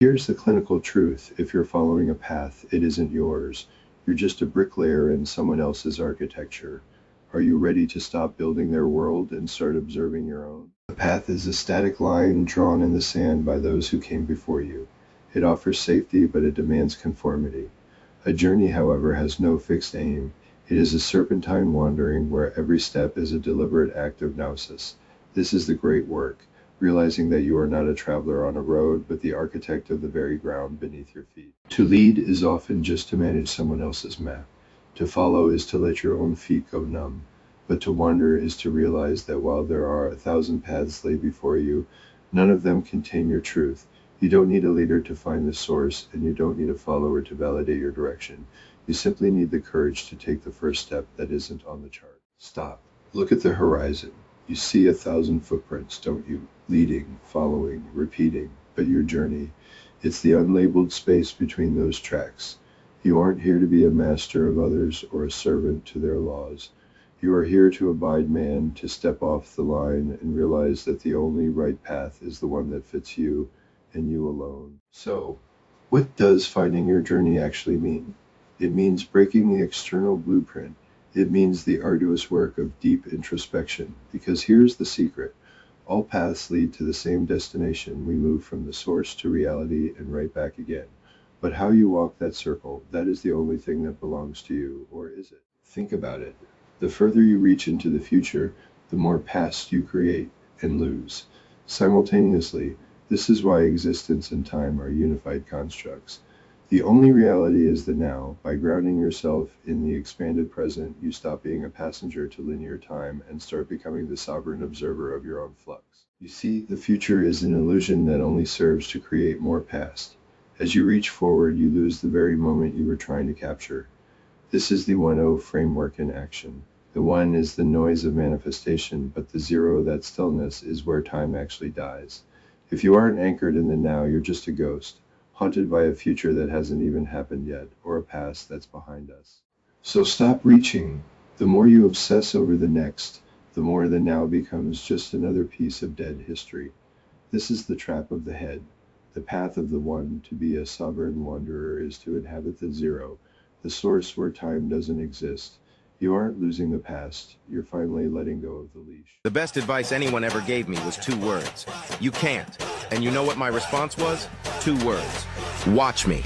Here's the clinical truth. If you're following a path, it isn't yours. You're just a bricklayer in someone else's architecture. Are you ready to stop building their world and start observing your own? The path is a static line drawn in the sand by those who came before you. It offers safety, but it demands conformity. A journey, however, has no fixed aim. It is a serpentine wandering where every step is a deliberate act of gnosis. This is the great work, realizing that you are not a traveler on a road, but the architect of the very ground beneath your feet. To lead is often just to manage someone else's map. To follow is to let your own feet go numb. But to wander is to realize that while there are 1,000 paths laid before you, none of them contain your truth. You don't need a leader to find the source, and you don't need a follower to validate your direction. You simply need the courage to take the first step that isn't on the chart. Stop. Look at the horizon. You see 1,000 footprints, don't you? Leading, following, repeating, but your journey. It's the unlabeled space between those tracks. You aren't here to be a master of others or a servant to their laws. You are here to abide man, to step off the line and realize that the only right path is the one that fits you and you alone. So, what does finding your journey actually mean? It means breaking the external blueprint. It means the arduous work of deep introspection, because here's the secret. All paths lead to the same destination. We move from the source to reality and right back again. But how you walk that circle, that is the only thing that belongs to you, or is it? Think about it. The further you reach into the future, the more past you create and lose. Simultaneously, this is why existence and time are unified constructs. The only reality is the now. By grounding yourself in the expanded present, you stop being a passenger to linear time and start becoming the sovereign observer of your own flux. You see, the future is an illusion that only serves to create more past. As you reach forward, you lose the very moment you were trying to capture. This is the 1-0 framework in action. The 1 is the noise of manifestation, but the 0, that stillness, is where time actually dies. If you aren't anchored in the now, you're just a ghost, haunted by a future that hasn't even happened yet, or a past that's behind us. So stop reaching. The more you obsess over the next, the more the now becomes just another piece of dead history. This is the trap of the head. The path of the 1 to be a sovereign wanderer is to inhabit the 0, the source where time doesn't exist. You aren't losing the past, you're finally letting go of the leash. The best advice anyone ever gave me was 2 words. You can't. And you know what my response was? 2 words. Watch me.